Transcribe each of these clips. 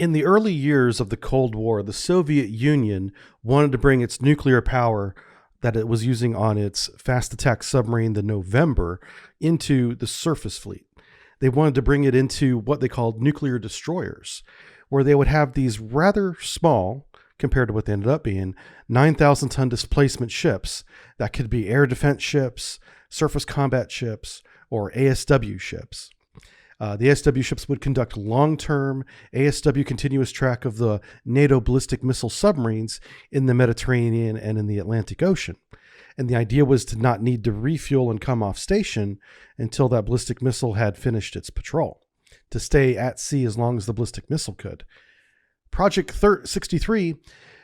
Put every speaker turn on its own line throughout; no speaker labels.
In the early years of the Cold War, the Soviet Union wanted to bring its nuclear power that it was using on its fast attack submarine, the November, into the surface fleet. They wanted to bring it into what they called nuclear destroyers, where they would have these rather small, compared to what they ended up being, 9,000-ton displacement ships that could be air defense ships, surface combat ships, or ASW ships. The ASW ships would conduct long-term ASW continuous track of the NATO ballistic missile submarines in the Mediterranean and in the Atlantic Ocean. And the idea was to not need to refuel and come off station until that ballistic missile had finished its patrol, to stay at sea as long as the ballistic missile could. Project 63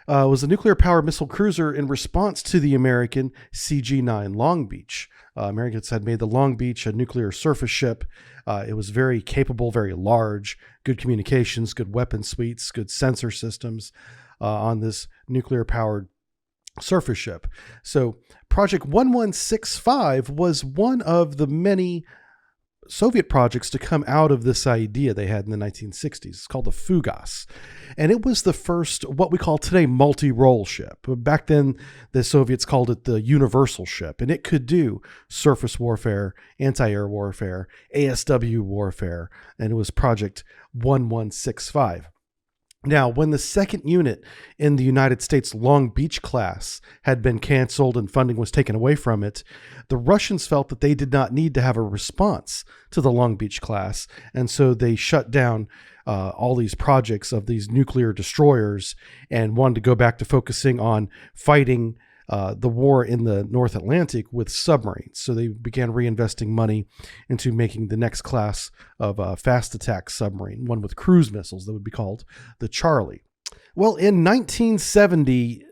was a nuclear-powered missile cruiser in response to the American CG-9 Long Beach. Americans had made the Long Beach a nuclear surface ship. It was very capable, very large, good communications, good weapon suites, good sensor systems on this nuclear-powered surface ship. So Project 1165 was one of the many Soviet projects to come out of this idea they had in the 1960s. It's called the FUGAS. And it was the first, what we call today, multi-role ship. Back then, the Soviets called it the universal ship. And it could do surface warfare, anti-air warfare, ASW warfare. And it was Project 1165. Now, when the second unit in the United States Long Beach class had been canceled and funding was taken away from it, the Russians felt that they did not need to have a response to the Long Beach class, and so they shut down all these projects of these nuclear destroyers and wanted to go back to focusing on fighting the war in the North Atlantic with submarines. So they began reinvesting money into making the next class of fast attack submarine, one with cruise missiles that would be called the Charlie. Well, in 1970,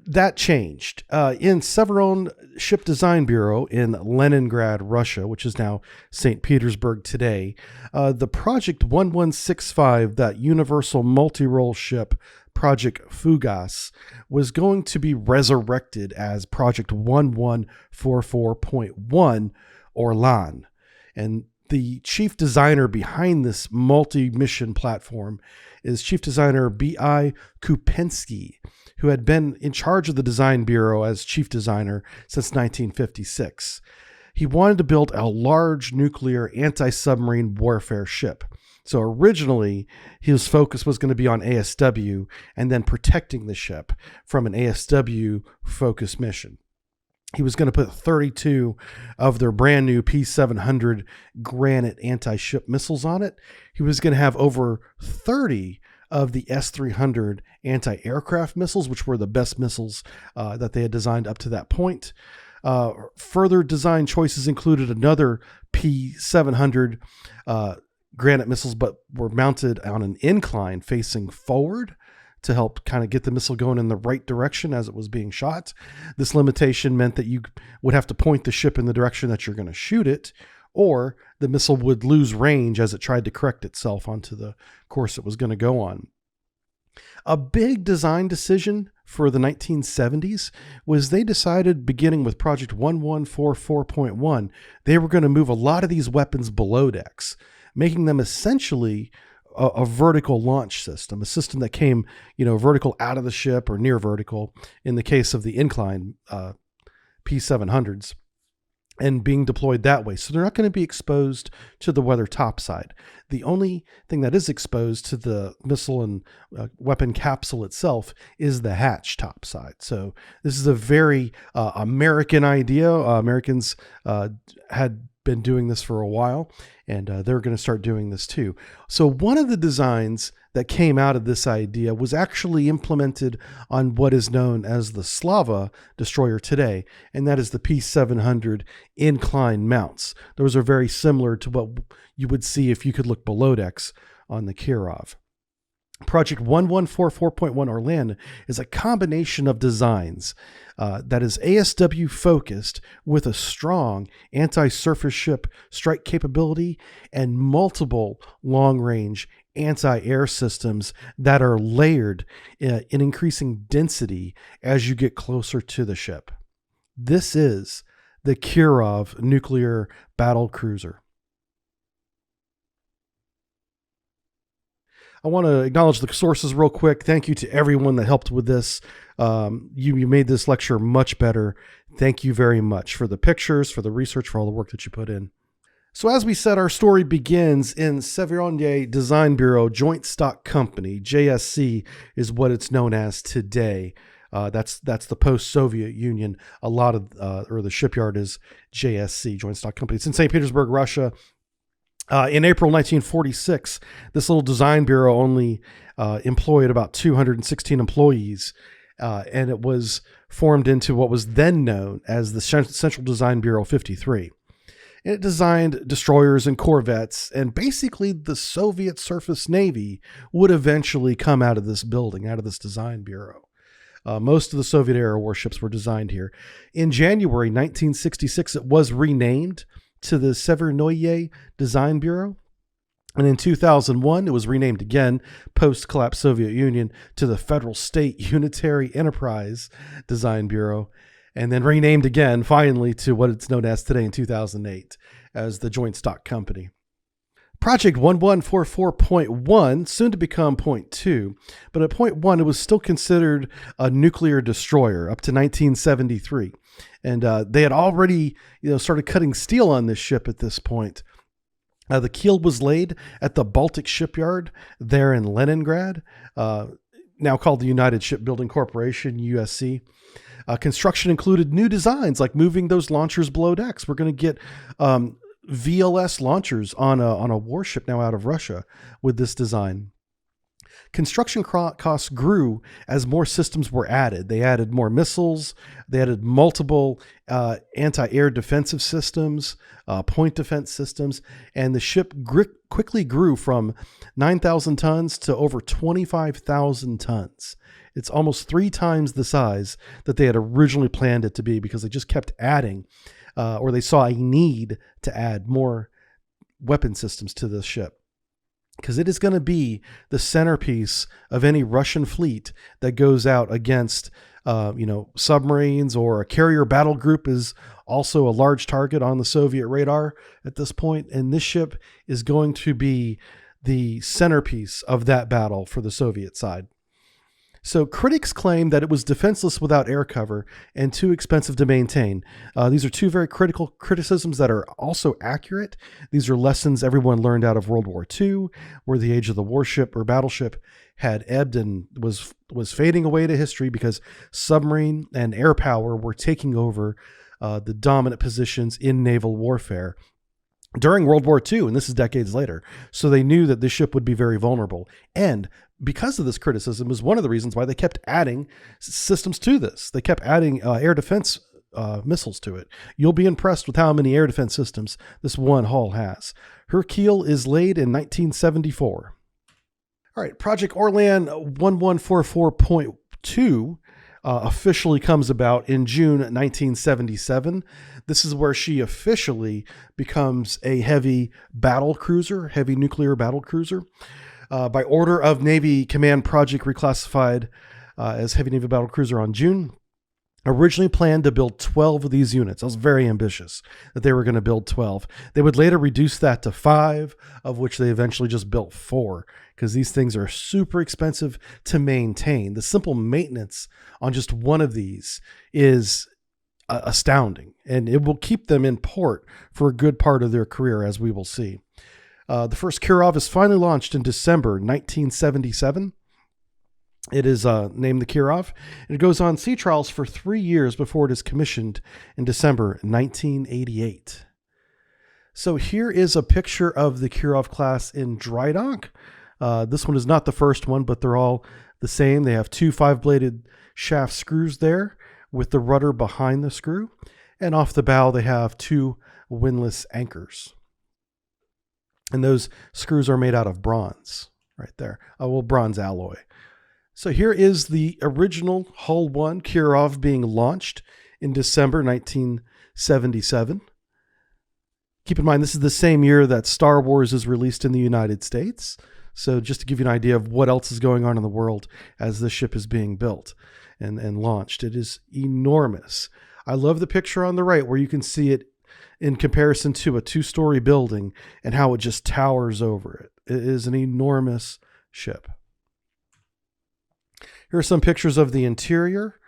that changed. In Severon Ship Design Bureau in Leningrad, Russia, which is now St. Petersburg today, the Project 1165, that universal multi-role ship, Project FUGAS, was going to be resurrected as Project 1144.1 Orlan. And the chief designer behind this multi-mission platform is Chief Designer B.I. Kupensky, who had been in charge of the design bureau as chief designer since 1956. He wanted to build a large nuclear anti-submarine warfare ship. So originally, his focus was going to be on ASW and then protecting the ship from an ASW-focused mission. He was going to put 32 of their brand new P-700 Granit anti-ship missiles on it. He was going to have over 30 of the S-300 anti-aircraft missiles, which were the best missiles that they had designed up to that point. Further design choices included another P-700 Granit missiles, but were mounted on an incline facing forward to help kind of get the missile going in the right direction as it was being shot. This limitation meant that you would have to point the ship in the direction that you're going to shoot it, or the missile would lose range as it tried to correct itself onto the course it was going to go on. A big design decision for the 1970s was they decided, beginning with Project 1144.1, they were going to move a lot of these weapons below decks, making them essentially a vertical launch system, a system that came, vertical out of the ship or near vertical in the case of the incline P-700s, and being deployed that way. So they're not going to be exposed to the weather topside. The only thing that is exposed to the missile and weapon capsule itself is the hatch topside. So this is a very American idea. Americans had been doing this for a while, and they're going to start doing this too. So one of the designs that came out of this idea was actually implemented on what is known as the Slava destroyer today, and that is the P-700 incline mounts. Those are very similar to what you would see if you could look below decks on the Kirov. Project 1144.1 Orlan is a combination of designs that is ASW focused with a strong anti-surface ship strike capability and multiple long-range anti-air systems that are layered in increasing density as you get closer to the ship. This is the Kirov nuclear battle cruiser. I want to acknowledge the sources real quick. Thank you to everyone that helped with this. You made this lecture much better. Thank you very much for the pictures, for the research, for all the work that you put in. So as we said, our story begins in Severodney Design Bureau Joint Stock Company. JSC is what it's known as today. That's the post-Soviet Union. A lot of, or the shipyard is JSC, Joint Stock Company. It's in St. Petersburg, Russia. In April 1946, this little design bureau only employed about 216 employees, and it was formed into what was then known as the Central Design Bureau 53. And it designed destroyers and corvettes, and basically the Soviet surface navy would eventually come out of this building, out of this design bureau. Most of the Soviet-era warships were designed here. In January 1966, it was renamed to the Severodney Design Bureau. And in 2001, it was renamed again, post-collapse Soviet Union, to the Federal State Unitary Enterprise Design Bureau, and then renamed again, finally, to what it's known as today in 2008 as the Joint Stock Company. Project 1144.1, soon to become Point 2, but at Point 1, it was still considered a nuclear destroyer up to 1973. And they had already started cutting steel on this ship at this point. The keel was laid at the Baltic Shipyard there in Leningrad, now called the United Shipbuilding Corporation, USC. Construction included new designs like moving those launchers below decks. We're going to get VLS launchers on a warship now out of Russia with this design. Construction costs grew as more systems were added. They added more missiles. They added multiple anti-air defensive systems, point defense systems, and the ship quickly grew from 9,000 tons to over 25,000 tons. It's almost 3 times the size that they had originally planned it to be because they just kept adding, or they saw a need to add more weapon systems to the ship. Because it is going to be the centerpiece of any Russian fleet that goes out against, submarines, or a carrier battle group is also a large target on the Soviet radar at this point. And this ship is going to be the centerpiece of that battle for the Soviet side. So critics claim that it was defenseless without air cover and too expensive to maintain. These are two very critical criticisms that are also accurate. These are lessons everyone learned out of World War II, where the age of the warship or battleship had ebbed and was fading away to history because submarine and air power were taking over the dominant positions in naval warfare during World War II, and this is decades later. So they knew that this ship would be very vulnerable. And because of this criticism was one of the reasons why they kept adding systems to this. They kept adding air defense missiles to it. You'll be impressed with how many air defense systems this one hull has. Her keel is laid in 1974. All right, Project Orlan 1144.2 officially comes about in June 1977. This is where she officially becomes a heavy battlecruiser, heavy nuclear battlecruiser. By order of Navy Command, Project reclassified as heavy naval battlecruiser on June. Originally planned to build 12 of these units. That was very ambitious that they were going to build 12. They would later reduce that to 5, of which they eventually just built 4, because these things are super expensive to maintain. The simple maintenance on just one of these is astounding, and it will keep them in port for a good part of their career, as we will see. The first Kirov is finally launched in December 1977. It is named the Kirov. It goes on sea trials for 3 years before it is commissioned in December 1988. So here is a picture of the Kirov-class in dry dock. This one is not the first one, but they're all the same. They have 2 5-bladed shaft screws there with the rudder behind the screw. And off the bow, they have 2 windlass anchors. And those screws are made out of bronze right there. Bronze alloy. So here is the original Hull 1 Kirov being launched in December 1977. Keep in mind, this is the same year that Star Wars is released in the United States. So just to give you an idea of what else is going on in the world as this ship is being built and launched. It is enormous. I love the picture on the right where you can see it in comparison to a 2-story building and how it just towers over it. It is an enormous ship. Here are some pictures of the interior,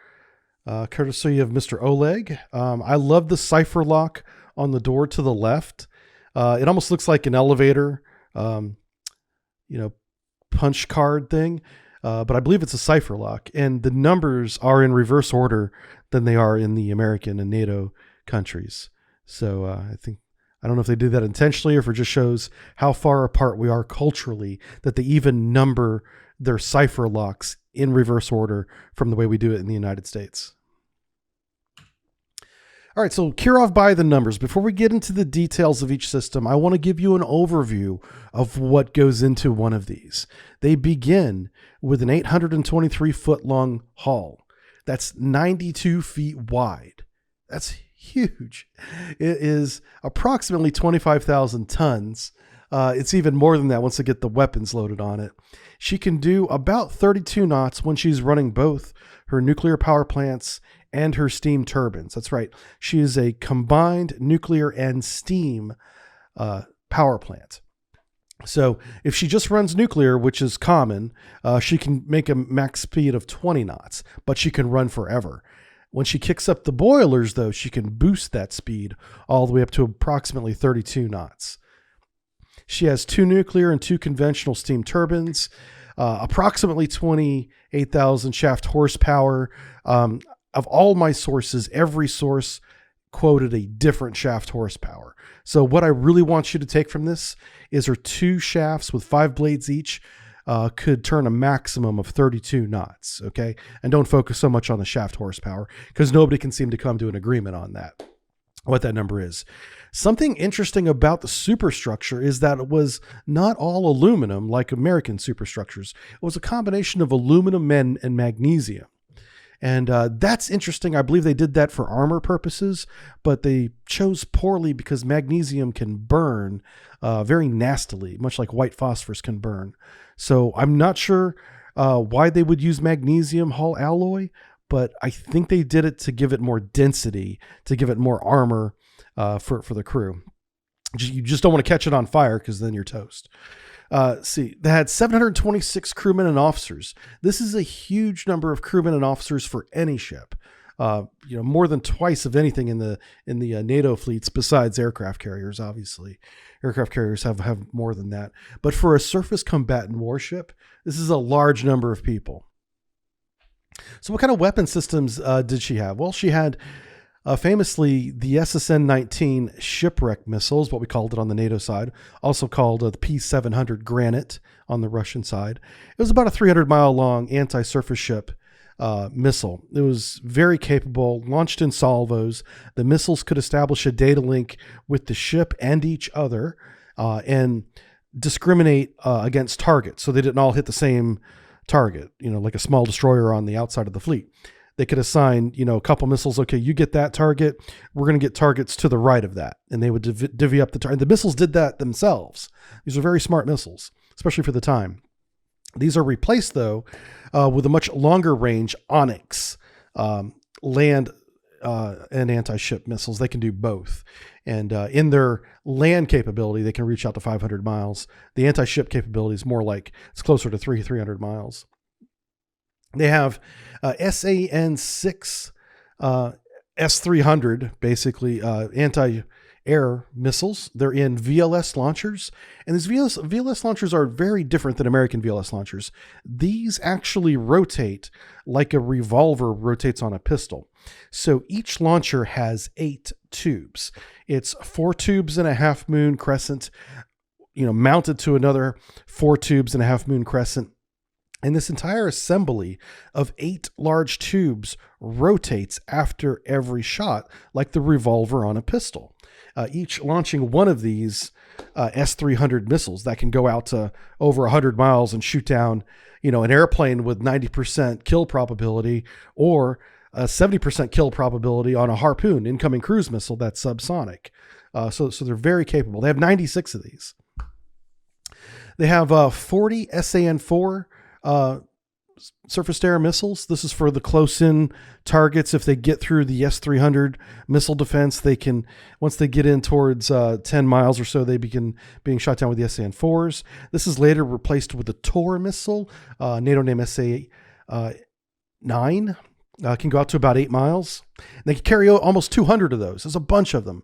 courtesy of Mr. Oleg. I love the cipher lock on the door to the left. It almost looks like an elevator, punch card thing, but I believe it's a cipher lock, and the numbers are in reverse order than they are in the American and NATO countries. So I don't know if they did that intentionally or if it just shows how far apart we are culturally, that they even number their cipher locks in reverse order from the way we do it in the United States. All right, so Kirov by the numbers. Before we get into the details of each system, I want to give you an overview of what goes into one of these. They begin with an 823-foot long hull. That's 92 feet wide. That's huge. It is approximately 25,000 tons. It's even more than that once they get the weapons loaded on it. She can do about 32 knots when she's running both her nuclear power plants and her steam turbines. That's right. She is a combined nuclear and steam power plant. So if she just runs nuclear, which is common, she can make a max speed of 20 knots, but she can run forever. When she kicks up the boilers, though, she can boost that speed all the way up to approximately 32 knots. She has 2 nuclear and 2 conventional steam turbines, approximately 28,000 shaft horsepower. Of all my sources, every source quoted a different shaft horsepower. So what I really want you to take from this is her 2 shafts with 5 blades each could turn a maximum of 32 knots, okay? And don't focus so much on the shaft horsepower because nobody can seem to come to an agreement on that, what that number is. Something interesting about the superstructure is that it was not all aluminum like American superstructures. It was a combination of aluminum and magnesium. And that's interesting. I believe they did that for armor purposes, but they chose poorly because magnesium can burn very nastily, much like white phosphorus can burn. So I'm not sure why they would use magnesium hull alloy, but I think they did it to give it more density, to give it more armor for the crew. You just don't want to catch it on fire because then you're toast. They had 726 crewmen and officers. This is a huge number of crewmen and officers for any ship. More than twice of anything in the NATO fleets besides aircraft carriers. Obviously, aircraft carriers have more than that. But for a surface combatant warship, this is a large number of people. So, what kind of weapon systems did she have? Well, she had famously the SSN-19 shipwreck missiles, what we called it on the NATO side, also called the P-700 Granit on the Russian side. It was about a 300-mile-long anti-surface ship missile. It was very capable, launched in salvos. The missiles could establish a data link with the ship and each other and discriminate against targets, so they didn't all hit the same target, like a small destroyer on the outside of the fleet. They could assign, a couple missiles. Okay, you get that target. We're going to get targets to the right of that. And they would divvy up the target. The missiles did that themselves. These are very smart missiles, especially for the time. These are replaced, though, with a much longer range Oniks land and anti-ship missiles. They can do both. And in their land capability, they can reach out to 500 miles. The anti-ship capability is more like it's closer to 300 miles. They have SAN-6 S-300, basically anti-air missiles. They're in VLS launchers. And these VLS launchers are very different than American VLS launchers. These actually rotate like a revolver rotates on a pistol. So each launcher has 8 tubes. It's 4 tubes and a half moon crescent, mounted to another 4 tubes and a half moon crescent. And this entire assembly of 8 large tubes rotates after every shot, like the revolver on a pistol. Each launching one of these S-300 missiles that can go out to over 100 miles and shoot down, an airplane with 90% kill probability or a 70% kill probability on a Harpoon incoming cruise missile that's subsonic. So they're very capable. They have 96 of these. They have 40 SAN-4 surface-to-air missiles. This is for the close-in targets. If they get through the S-300 missile defense, they can, once they get in towards 10 miles or so, they begin being shot down with the SAN-4s. This is later replaced with the Tor missile, NATO name SA-9. Can go out to about 8 miles. They can carry almost 200 of those. There's a bunch of them.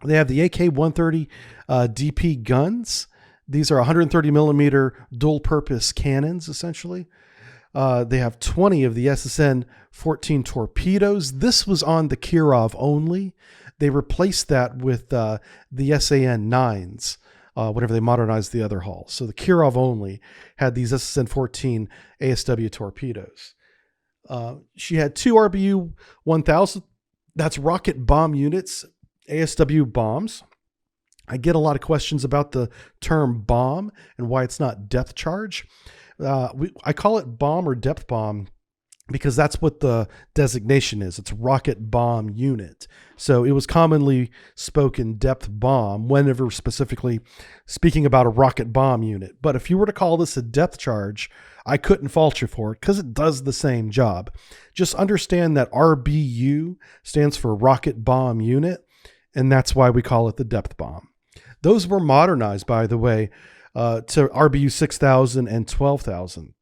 They have the AK-130 DP guns. These are 130 millimeter dual-purpose cannons, essentially. They have 20 of the SSN-14 torpedoes. This was on the Kirov only. They replaced that with the SAN-9s whenever they modernized the other hull. So the Kirov only had these SSN-14 ASW torpedoes. She had 2 RBU-1000. That's rocket bomb units, ASW bombs. I get a lot of questions about the term bomb and why it's not depth charge. I call it bomb or depth bomb because that's what the designation is. It's rocket bomb unit. So it was commonly spoken depth bomb whenever specifically speaking about a rocket bomb unit. But if you were to call this a depth charge, I couldn't fault you for it because it does the same job. Just understand that RBU stands for rocket bomb unit, and that's why we call it the depth bomb. Those were modernized, by the way, to RBU 6000 and 12,000.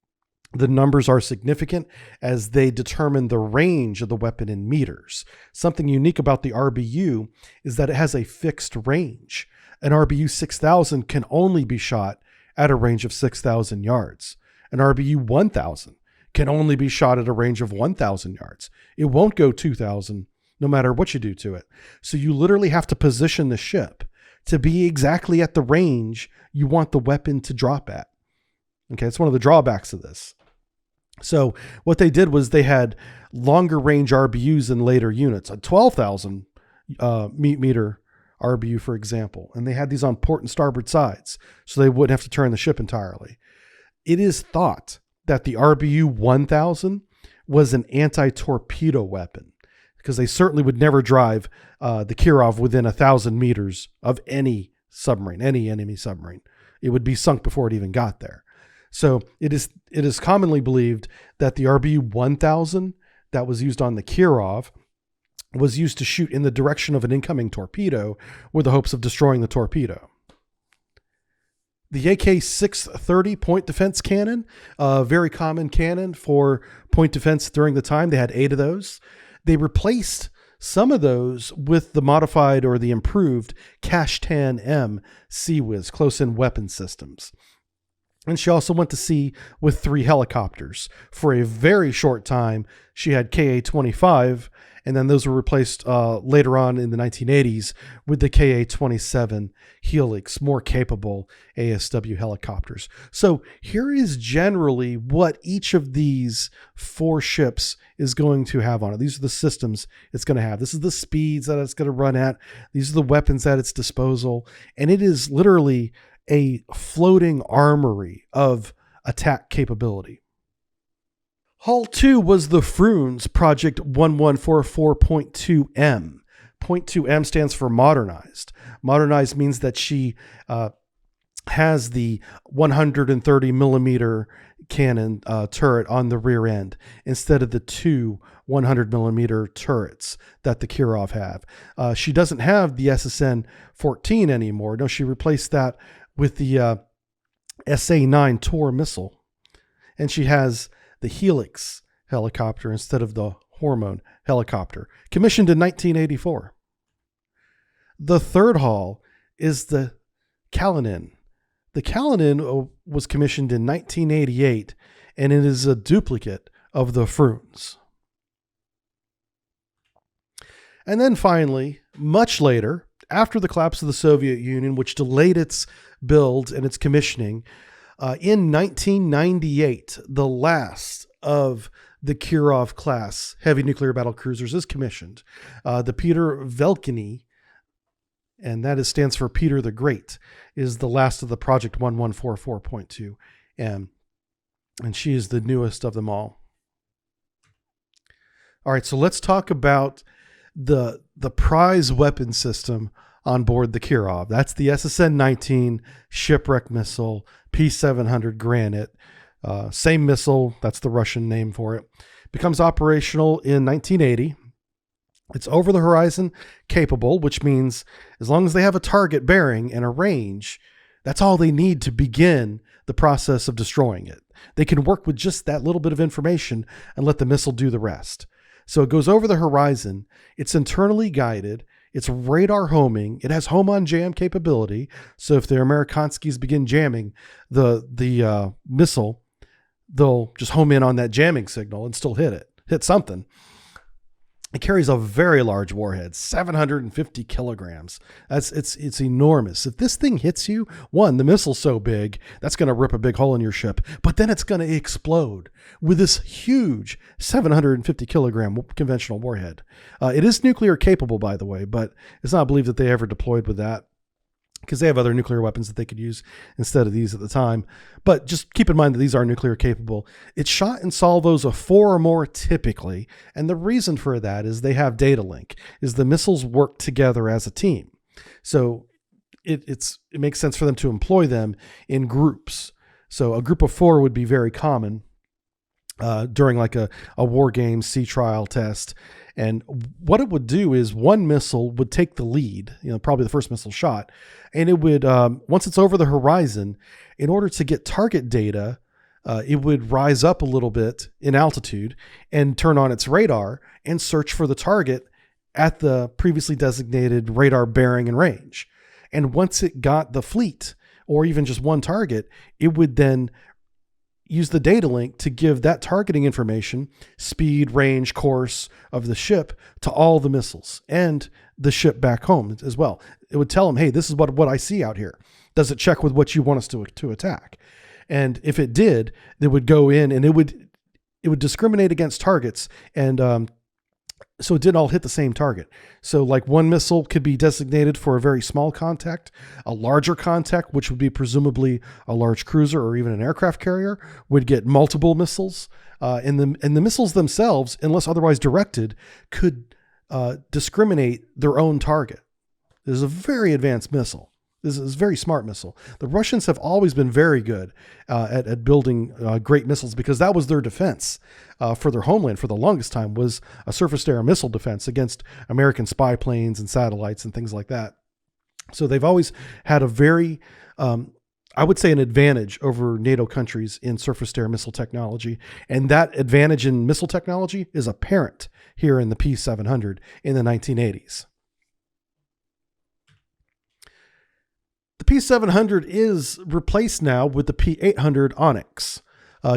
The numbers are significant as they determine the range of the weapon in meters. Something unique about the RBU is that it has a fixed range. An RBU 6000 can only be shot at a range of 6,000 yards. An RBU 1000 can only be shot at a range of 1,000 yards. It won't go 2,000 no matter what you do to it. So you literally have to position the ship to be exactly at the range you want the weapon to drop at. Okay, it's one of the drawbacks of this. So what they did was they had longer range RBUs in later units, a 12,000 meter RBU, for example, and they had these on port and starboard sides, so they wouldn't have to turn the ship entirely. It is thought that the RBU 1000 was an anti-torpedo weapon, because they certainly would never drive the Kirov within 1,000 meters of any submarine, any enemy submarine. It would be sunk before it even got there. So it is commonly believed that the RBU 1000 that was used on the Kirov was used to shoot in the direction of an incoming torpedo with the hopes of destroying the torpedo. The AK-630 point defense cannon, a very common cannon for point defense during the time. They had 8 of those. They replaced some of those with the modified or the improved Kashtan-M CIWS, close-in weapon systems. And she also went to sea with 3 helicopters. For a very short time, she had Ka-25, and then those were replaced later on in the 1980s with the Ka-27 Helix, more capable ASW helicopters. So here is generally what each of these 4 ships is going to have on it. These are the systems it's going to have. This is the speeds that it's going to run at. These are the weapons at its disposal. And it is literally a floating armory of attack capability. Hull 2 was the Frunze Project 1144.2M. Point 2M stands for modernized. Modernized means that she has the 130 millimeter cannon turret on the rear end instead of the 2 100 millimeter turrets that the Kirov have. She doesn't have the SSN-14 anymore. No, she replaced that with the SA-9 Tor missile. And she has the Helix helicopter instead of the Hormone helicopter, commissioned in 1984. The third hull is the Kalinin. The Kalinin was commissioned in 1988, and it is a duplicate of the Frunze. And then finally, much later, after the collapse of the Soviet Union, which delayed its build and its commissioning, in 1998, the last of the Kirov-class heavy nuclear battle cruisers is commissioned. The Peter Velkiny, and that stands for Peter the Great, is the last of the Project 1144.2M, and she is the newest of them all. All right, so let's talk about the prize weapon system on board the Kirov. That's the SSN-19 shipwreck missile, P-700 Granit, Same missile, that's the Russian name for it. Becomes operational in 1980. It's over the horizon capable, which means as long as they have a target bearing and a range, that's all they need to begin the process of destroying it. They can work with just that little bit of information and let the missile do the rest. So it goes over the horizon. It's internally guided. It's radar homing. It has home on jam capability. So if the Amerikanskis begin jamming the missile, they'll just home in on that jamming signal and still hit something. It carries a very large warhead, 750 kilograms. It's enormous. If this thing hits you, one, the missile's so big, that's going to rip a big hole in your ship, but then it's going to explode with this huge 750 kilogram conventional warhead. It is nuclear capable, by the way, but it's not believed that they ever deployed with that, because they have other nuclear weapons that they could use instead of these at the time. But just keep in mind that these are nuclear capable. It's shot in salvos of 4 or more typically. And the reason for that is they have data link, is the missiles work together as a team. So it makes sense for them to employ them in groups. So a group of 4 would be very common during like a war game sea trial test. And what it would do is one missile would take the lead, probably the first missile shot, and it would, once it's over the horizon, in order to get target data, it would rise up a little bit in altitude and turn on its radar and search for the target at the previously designated radar bearing and range. And once it got the fleet, or even just one target, it would then use the data link to give that targeting information, speed, range, course of the ship to all the missiles and the ship back home as well. It would tell them, hey, this is what I see out here. Does it check with what you want us to attack? And if it did, they would go in and it would discriminate against targets. And so it didn't all hit the same target. So like one missile could be designated for a very small contact, a larger contact, which would be presumably a large cruiser or even an aircraft carrier, would get multiple missiles. And the missiles themselves, unless otherwise directed, could discriminate their own target. This is a very advanced missile. This is a very smart missile. The Russians have always been very good at building great missiles, because that was their defense for their homeland for the longest time, was a surface-to-air missile defense against American spy planes and satellites and things like that. So they've always had a very, I would say, an advantage over NATO countries in surface-to-air missile technology. And that advantage in missile technology is apparent here in the P-700 in the 1980s. The P-700 is replaced now with the P-800 Oniks.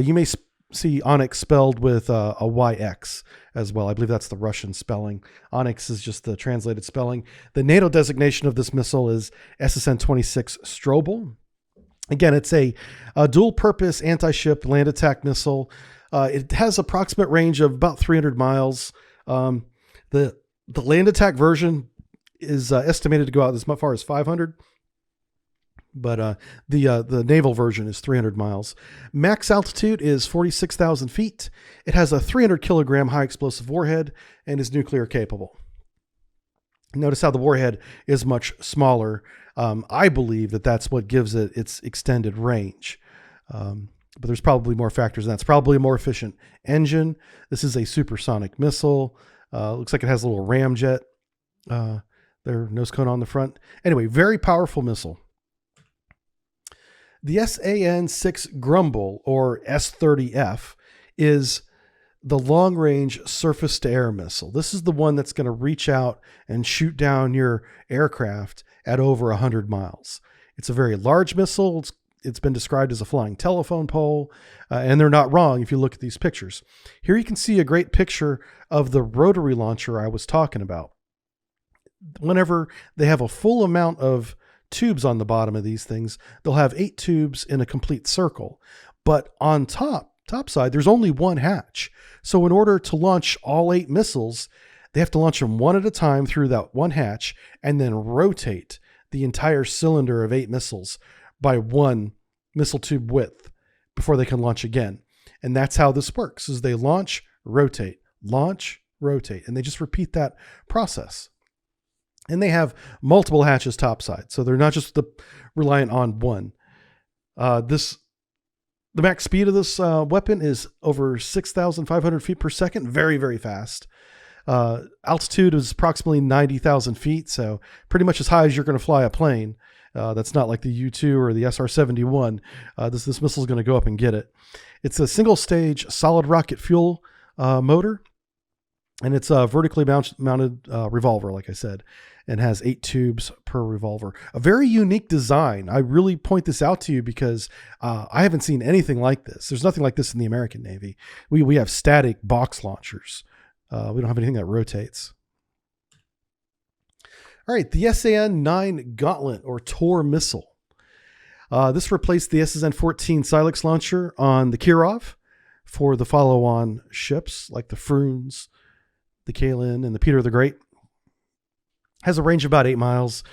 You may see Oniks spelled with a YX as well. I believe that's the Russian spelling. Oniks is just the translated spelling. The NATO designation of this missile is SSN-26 Strobel. Again, it's a dual-purpose anti-ship land attack missile. It has approximate range of about 300 miles. The land attack version is estimated to go out as far as 500. But the naval version is 300 miles. Max altitude is 46,000 feet. It has a 300 kilogram high explosive warhead and is nuclear capable. Notice how the warhead is much smaller. I believe that that's what gives it its extended range. But there's probably more factors in that. It's probably a more efficient engine. This is a supersonic missile. Looks like it has a little ramjet. Their nose cone on the front. Anyway, very powerful missile. The SAN-6 Grumble, or S-30F, is the long-range surface-to-air missile. This is the one that's going to reach out and shoot down your aircraft at over 100 miles. It's a very large missile. It's been described as a flying telephone pole, and they're not wrong if you look at these pictures. Here you can see a great picture of the rotary launcher I was talking about. Whenever they have a full amount of tubes on the bottom of these things, they'll have 8 tubes in a complete circle. But on top side, there's only one hatch. So in order to launch all 8 missiles, they have to launch them one at a time through that one hatch and then rotate the entire cylinder of 8 missiles by one missile tube width before they can launch again. And that's how this works, is they launch, rotate, and they just repeat that process. And they have multiple hatches topside, so they're not just reliant on one. This The max speed of this weapon is over 6,500 feet per second. Very, very fast. Altitude is approximately 90,000 feet, so pretty much as high as you're going to fly a plane. That's not like the U-2 or the SR-71. This missile is going to go up and get it. It's a single-stage solid rocket fuel motor, and it's a vertically mounted revolver, like I said, and has 8 tubes per revolver. A very unique design. I really point this out to you because I haven't seen anything like this. There's nothing like this in the American Navy. We have static box launchers. We don't have anything that rotates. All right, the SAN-9 Gauntlet or Tor missile. This replaced the SSN-14 Silex launcher on the Kirov for the follow-on ships like the Frunze, the Kalinin, and the Peter the Great. Has a range of about 8 miles.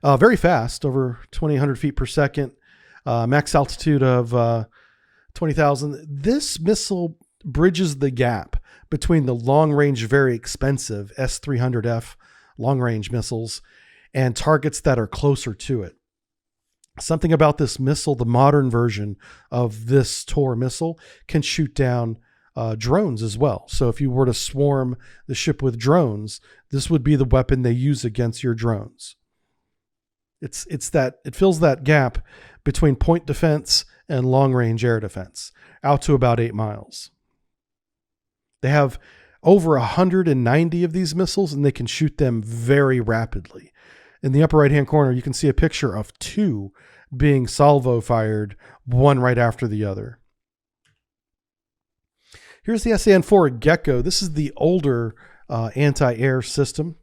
Very fast, over 2,800 feet per second. Max altitude of 20,000. This missile bridges the gap between the long-range, very expensive S-300F long-range missiles and targets that are closer to it. Something about this missile, the modern version of this Tor missile, can shoot down drones as well. So if you were to swarm the ship with drones, this would be the weapon they use against your drones. It fills that gap between point defense and long-range air defense, out to about 8 miles. They have over 190 of these missiles, and they can shoot them very rapidly. In the upper right-hand corner, you can see a picture of 2 being salvo fired, one right after the other. Here's the SAN-4 Gecko. This is the older anti-air system.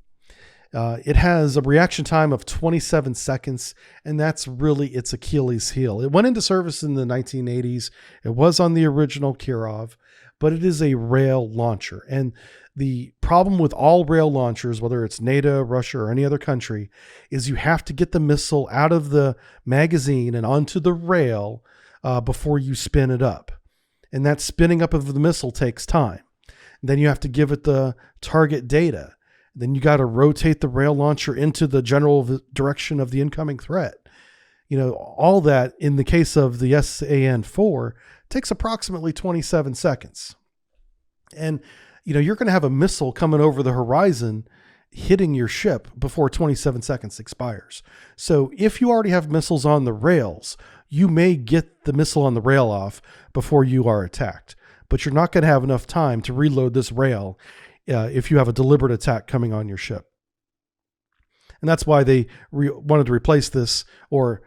It has a reaction time of 27 seconds, and that's really its Achilles heel. It went into service in the 1980s. It was on the original Kirov, but it is a rail launcher. And the problem with all rail launchers, whether it's NATO, Russia, or any other country, is you have to get the missile out of the magazine and onto the rail before you spin it up. And that spinning up of the missile takes time. And then you have to give it the target data. Then you got to rotate the rail launcher into the general direction of the incoming threat. You know, all that in the case of the SAN-4 takes approximately 27 seconds. And, you know, you're going to have a missile coming over the horizon hitting your ship before 27 seconds expires. So if you already have missiles on the rails, you may get the missile on the rail off before you are attacked. But you're not going to have enough time to reload this rail if you have a deliberate attack coming on your ship. And that's why they wanted to replace this or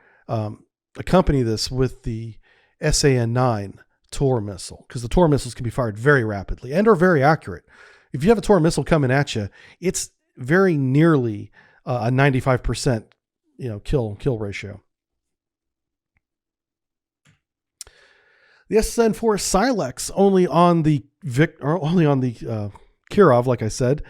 accompany this with the SAN-9 Tor missile, because the Tor missiles can be fired very rapidly and are very accurate. If you have a Tor missile coming at you, it's very nearly a 95% kill ratio. The SSN-4 Silex, only on the Kirov, like I said,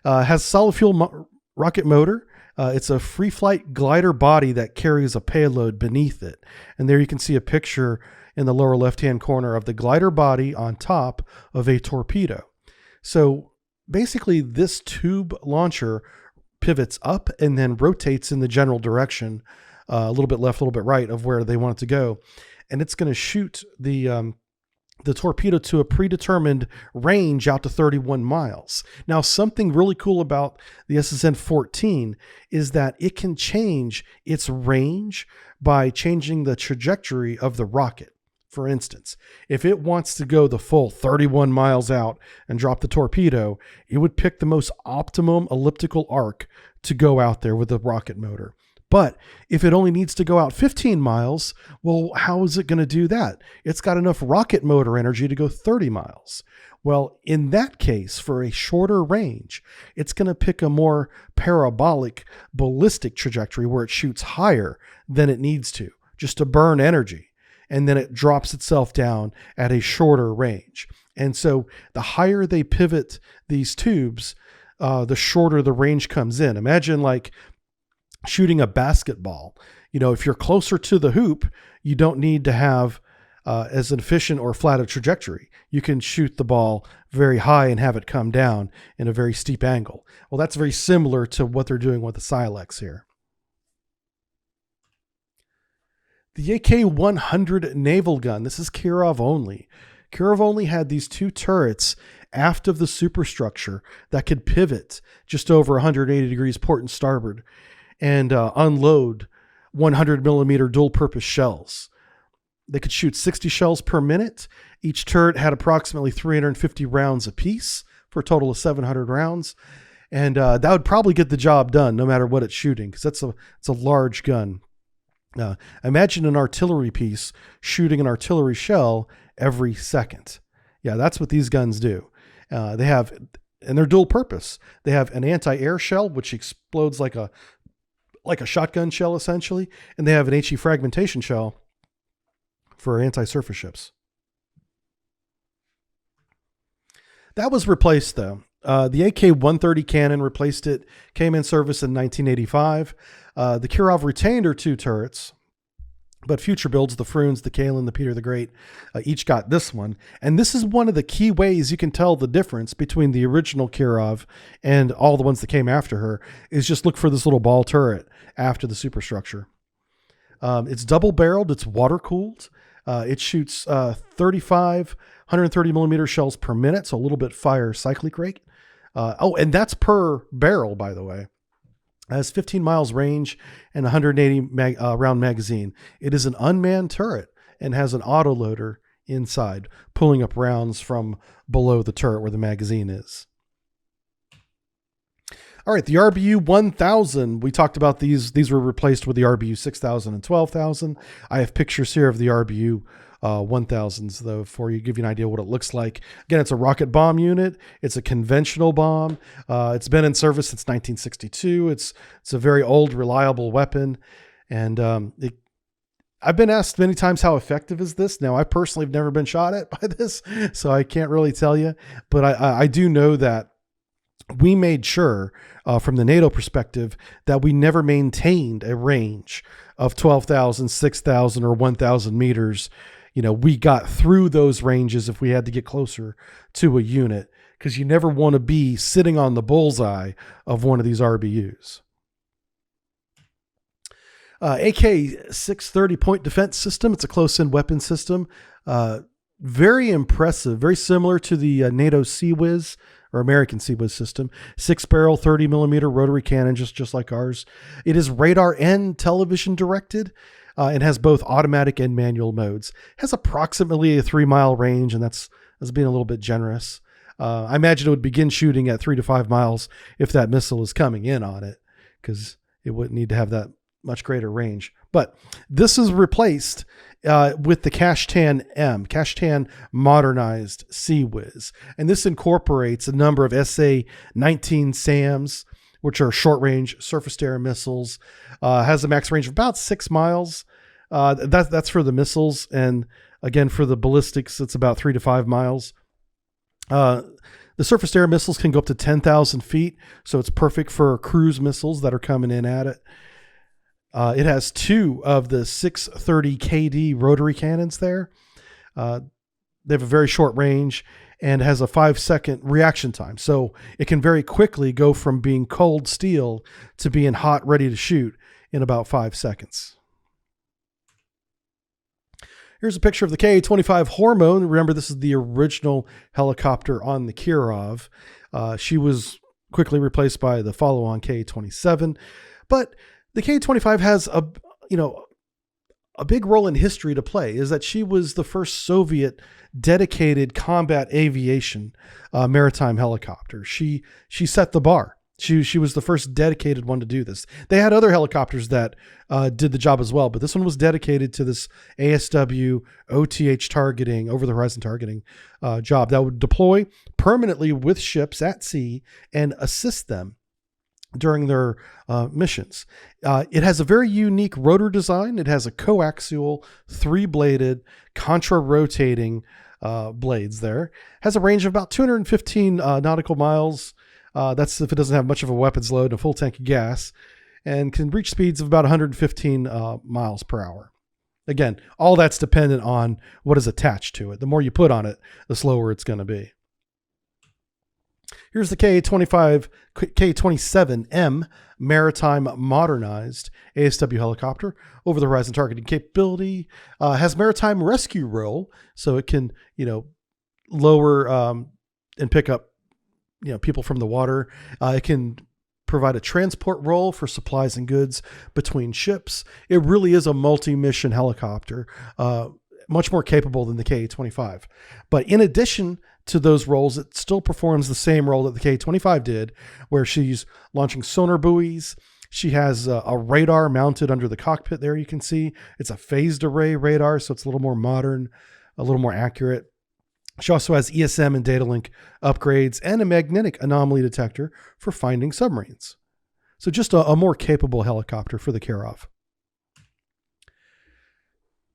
has solid fuel rocket motor. It's a free flight glider body that carries a payload beneath it. And there you can see a picture in the lower left-hand corner of the glider body on top of a torpedo. So basically this tube launcher pivots up and then rotates in the general direction, a little bit left, a little bit right of where they want it to go. And it's going to shoot the torpedo to a predetermined range out to 31 miles. Now, something really cool about the SSN-14 is that it can change its range by changing the trajectory of the rocket. For instance, if it wants to go the full 31 miles out and drop the torpedo, it would pick the most optimum elliptical arc to go out there with the rocket motor. But if it only needs to go out 15 miles, well, how is it going to do that? It's got enough rocket motor energy to go 30 miles. Well, in that case, for a shorter range, it's going to pick a more parabolic, ballistic trajectory where it shoots higher than it needs to, just to burn energy. And then it drops itself down at a shorter range. And so the higher they pivot these tubes, the shorter the range comes in. Imagine like shooting a basketball. You know, if you're closer to the hoop, you don't need to have as an efficient or flat a trajectory. You can shoot the ball very high and have it come down in a very steep angle. Well, that's very similar to what they're doing with the Silex here. The AK-100 naval gun. This is Kirov only. Kirov only had these two turrets aft of the superstructure that could pivot just over 180 degrees port and starboard and unload 100 millimeter dual purpose shells. They could shoot 60 shells per minute. Each turret had approximately 350 rounds apiece for a total of 700 rounds. And that would probably get the job done no matter what it's shooting, because it's a large gun. Imagine an artillery piece shooting an artillery shell every second. Yeah, that's what these guns do. They have, and they're dual purpose. They have an anti-air shell, which explodes like a shotgun shell essentially, and they have an HE fragmentation shell for anti-surface ships. That was replaced though. The AK-130 cannon replaced it, came in service in 1985. The Kirov retained her two turrets, but future builds, the Frunze, the Kalinin, the Peter the Great, each got this one. And this is one of the key ways you can tell the difference between the original Kirov and all the ones that came after her, is just look for this little ball turret after the superstructure. It's double barreled, it's water cooled. It shoots 35 130 millimeter shells per minute, so a little bit fire cyclic rate. And that's per barrel, by the way. It has 15 miles range and 180 round magazine. It is an unmanned turret and has an autoloader inside, pulling up rounds from below the turret where the magazine is. All right, the RBU 1000, we talked about these. These were replaced with the RBU 6000 and 12,000. I have pictures here of the RBU 1000s, though, for you, give you an idea what it looks like. Again, it's a rocket bomb unit. It's a conventional bomb. It's been in service since 1962. It's a very old, reliable weapon. And I've been asked many times, how effective is this? Now, I personally have never been shot at by this, so I can't really tell you. But I do know that we made sure from the NATO perspective that we never maintained a range of 12,000, 6,000, or 1,000 meters. You know, we got through those ranges if we had to get closer to a unit, because you never want to be sitting on the bullseye of one of these RBUs. AK-630 point defense system. It's a close-in weapon system. Very impressive, very similar to the NATO CIWS or American CIWS system. 6-barrel, 30 millimeter rotary cannon, just like ours. It is radar and television directed. And has both automatic and manual modes. Has approximately a 3-mile range, and that's being a little bit generous. I imagine it would begin shooting at 3 to 5 miles if that missile is coming in on it, because it wouldn't need to have that much greater range. But this is replaced with the Kashtan-M, Kashtan modernized CIWS. And this incorporates a number of SA-19 SAMs, which are short-range surface-to-air missiles. Has a max range of about 6 miles. That's for the missiles. And again, for the ballistics, it's about 3 to 5 miles. The surface-to-air missiles can go up to 10,000 feet, so it's perfect for cruise missiles that are coming in at it. It has 2 of the 630 KD rotary cannons there. They have a very short range and has a 5-second reaction time. So it can very quickly go from being cold steel to being hot, ready to shoot in about 5 seconds. Here's a picture of the Ka-25 Hormone. Remember, this is the original helicopter on the Kirov. She was quickly replaced by the follow-on Ka-27. But the Ka-25 has a big role in history to play, is that she was the first Soviet dedicated combat aviation maritime helicopter. She set the bar. She was the first dedicated one to do this. They had other helicopters that did the job as well, but this one was dedicated to this ASW OTH targeting, over the horizon targeting job that would deploy permanently with ships at sea and assist them during their missions. It has a very unique rotor design. It has a coaxial, 3-bladed, contra-rotating blades there. Has a range of about 215 nautical miles. That's if it doesn't have much of a weapons load and a full tank of gas, and can reach speeds of about 115 miles per hour. Again, all that's dependent on what is attached to it. The more you put on it, the slower it's going to be. Here's the K-27M maritime modernized ASW helicopter. Over the horizon targeting capability, has maritime rescue role, so it can, lower and pick up, people from the water. It can provide a transport role for supplies and goods between ships. It really is a multi-mission helicopter, much more capable than the K-25. But in addition to those roles, it still performs the same role that the K-25 did, where she's launching sonar buoys. She has a radar mounted under the cockpit there, you can see. It's a phased array radar, so it's a little more modern, a little more accurate. She also has ESM and data link upgrades and a magnetic anomaly detector for finding submarines. So just a more capable helicopter for the Kirov.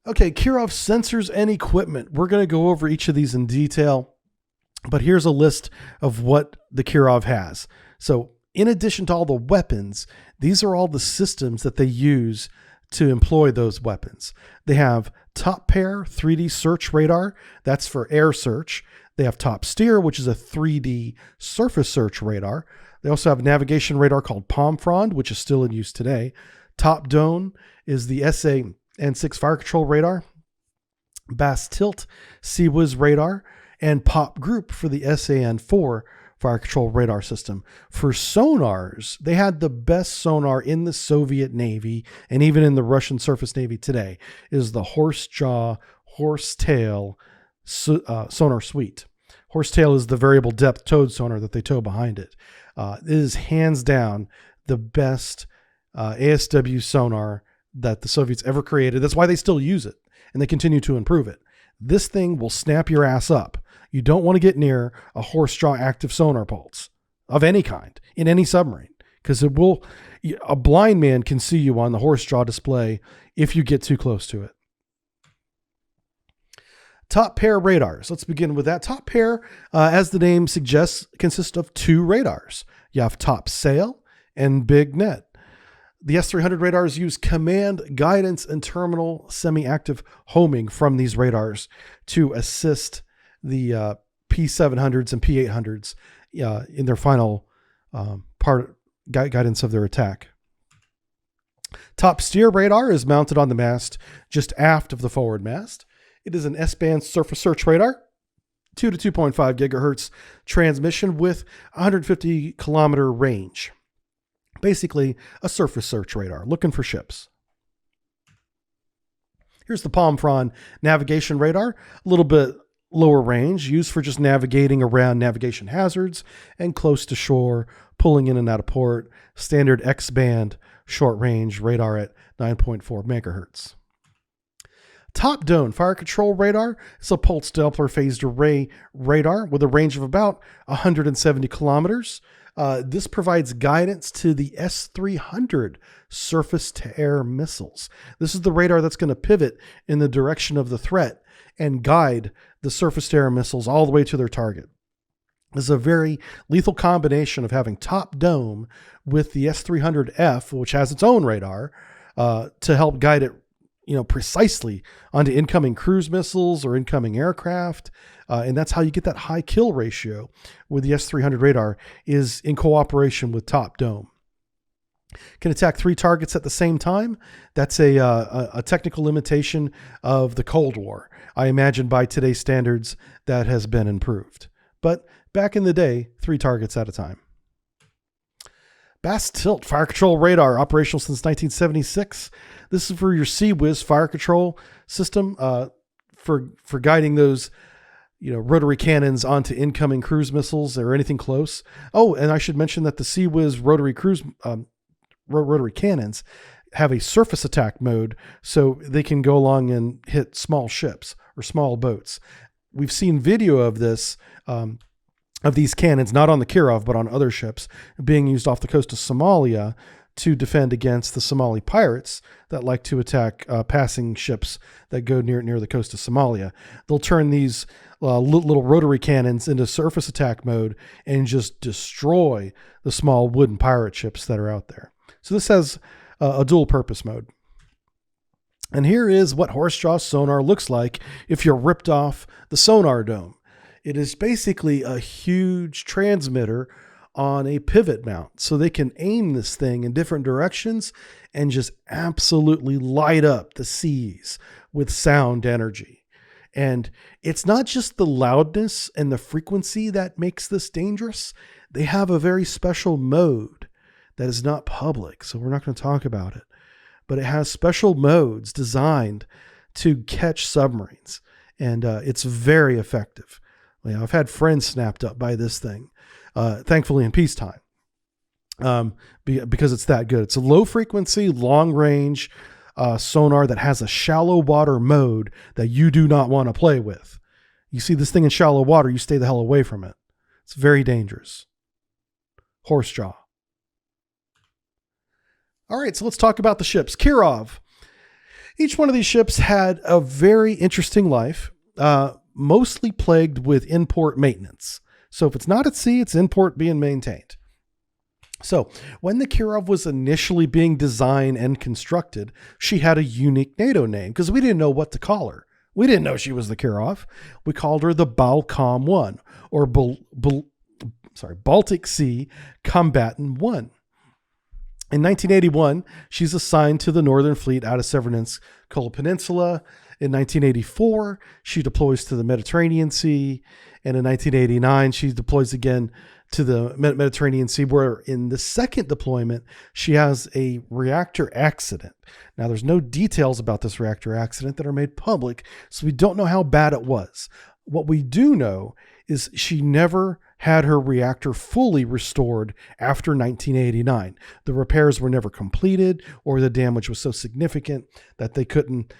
Okay, Kirov sensors and equipment. We're going to go over each of these in detail, but here's a list of what the Kirov has. So in addition to all the weapons, these are all the systems that they use to employ those weapons. They have top pair 3D search radar. That's for air search. They have top steer, which is a 3D surface search radar. They also have a navigation radar called Pomfrond, which is still in use today. Top dome is the SA-N6 fire control radar. Bass Tilt CIWS radar, and Pop Group for the SA-N4 fire control radar system. For sonars, they had the best sonar in the Soviet Navy and even in the Russian surface Navy today is the Horse-Jaw, Horse-Tail sonar suite. Horse-Tail is the variable depth towed sonar that they tow behind it. It is hands down the best ASW sonar that the Soviets ever created. That's why they still use it and they continue to improve it. This thing will snap your ass up. You don't want to get near a horse-jaw active sonar pulse of any kind in any submarine, because it will. A blind man can see you on the horse-jaw display if you get too close to it. Top pair radars. Let's begin with that. Top pair, as the name suggests, consists of two radars. You have top sail and big net. The S-300 radars use command, guidance, and terminal semi-active homing from these radars to assist the P700s and P800s in their final guidance of their attack. Top steer radar is mounted on the mast just aft of the forward mast. It is an S-band surface search radar, 2 to 2.5 gigahertz transmission with 150 kilometer range. Basically, a surface search radar looking for ships. Here's the Pomfrond navigation radar, a little bit lower range, used for just navigating around navigation hazards and close to shore, pulling in and out of port. Standard X-band short range radar at 9.4 megahertz. Top dome fire control radar is a pulse Doppler phased array radar with a range of about 170 kilometers. This provides guidance to the S-300 surface-to-air missiles. This is the radar that's going to pivot in the direction of the threat and guide the surface-to-air missiles all the way to their target. This is a very lethal combination of having top dome with the S-300F, which has its own radar, to help guide it precisely onto incoming cruise missiles or incoming aircraft. And that's how you get that high kill ratio with the S-300 radar, is in cooperation with top dome. Can attack 3 targets at the same time. That's a technical limitation of the Cold War. I imagine by today's standards that has been improved. But back in the day, 3 targets at a time. Bass Tilt fire control radar, operational since 1976. This is for your CIWS fire control system, for guiding those rotary cannons onto incoming cruise missiles or anything close. Oh, and I should mention that the CIWS rotary cannons have a surface attack mode, so they can go along and hit small ships or small boats. We've seen video of this, of these cannons, not on the Kirov, but on other ships, being used off the coast of Somalia to defend against the Somali pirates that like to attack passing ships that go near the coast of Somalia. They'll turn these little rotary cannons into surface attack mode and just destroy the small wooden pirate ships that are out there. So this has a dual purpose mode. And here is what horse-jaw sonar looks like if you're ripped off the sonar dome. It is basically a huge transmitter on a pivot mount. So they can aim this thing in different directions and just absolutely light up the seas with sound energy. And it's not just the loudness and the frequency that makes this dangerous. They have a very special mode that is not public, so we're not going to talk about it. But it has special modes designed to catch submarines, and it's very effective. You know, I've had friends snapped up by this thing, thankfully in peacetime, because it's that good. It's a low frequency, long range sonar that has a shallow water mode that you do not want to play with. You see this thing in shallow water, you stay the hell away from it. It's very dangerous. Horse jaw. All right, so let's talk about the ships. Kirov. Each one of these ships had a very interesting life, mostly plagued with in-port maintenance. So if it's not at sea, it's in-port being maintained. So when the Kirov was initially being designed and constructed, she had a unique NATO name because we didn't know what to call her. We didn't know she was the Kirov. We called her the Balcom 1 or Baltic Sea Combatant 1. In 1981, she's assigned to the Northern Fleet out of Severnensk Kola Peninsula. In 1984, she deploys to the Mediterranean Sea. And in 1989, she deploys again to the Mediterranean Sea, where in the second deployment, she has a reactor accident. Now, there's no details about this reactor accident that are made public, so we don't know how bad it was. What we do know is she never had her reactor fully restored after 1989. The repairs were never completed, or the damage was so significant that they couldn't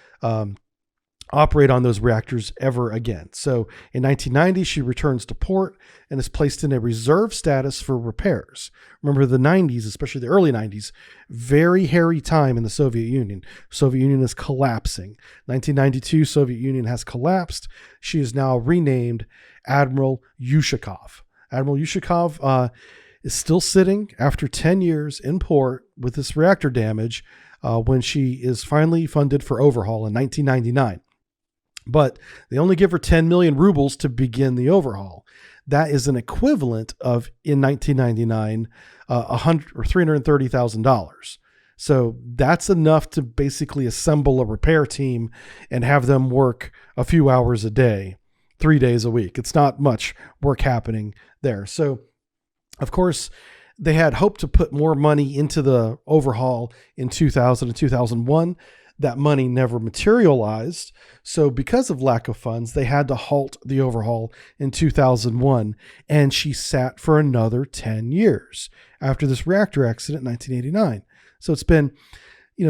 operate on those reactors ever again. So in 1990, she returns to port and is placed in a reserve status for repairs. Remember the 90s, especially the early 90s, very hairy time in the Soviet Union. Soviet Union is collapsing. 1992, Soviet Union has collapsed. She is now renamed Admiral Ushakov. Admiral Ushakov is still sitting after 10 years in port with this reactor damage when she is finally funded for overhaul in 1999. But they only give her 10 million rubles to begin the overhaul. That is an equivalent of, in 1999, $330,000. So that's enough to basically assemble a repair team and have them work a few hours a day, 3 days a week. It's not much work happening there. So, of course, they had hoped to put more money into the overhaul in 2000 and 2001. That money never materialized. So because of lack of funds, they had to halt the overhaul in 2001. And she sat for another 10 years after this reactor accident in 1989. So it's been,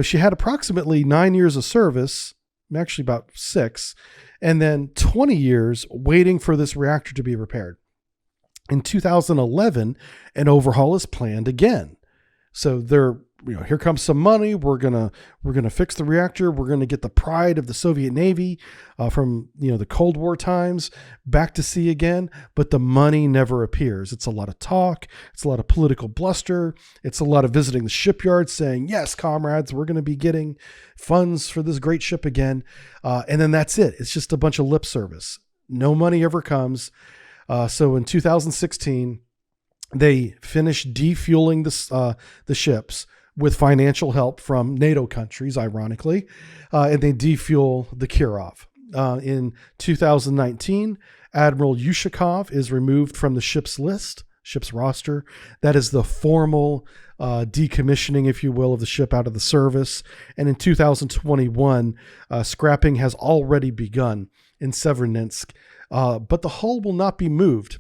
she had approximately 9 years of service, actually about 6, and then 20 years waiting for this reactor to be repaired. In 2011, an overhaul is planned again. So here comes some money. We're gonna fix the reactor. We're gonna get the pride of the Soviet Navy from the Cold War times back to sea again. But the money never appears. It's a lot of talk. It's a lot of political bluster. It's a lot of visiting the shipyard saying, "Yes, comrades, we're gonna be getting funds for this great ship again," and then that's it. It's just a bunch of lip service. No money ever comes. So in 2016, they finished defueling the ships with financial help from NATO countries, ironically, and they defuel the Kirov. In 2019, Admiral Ushakov is removed from the ship's roster. That is the formal decommissioning, if you will, of the ship out of the service. And in 2021, scrapping has already begun in Severnensk, but the hull will not be moved.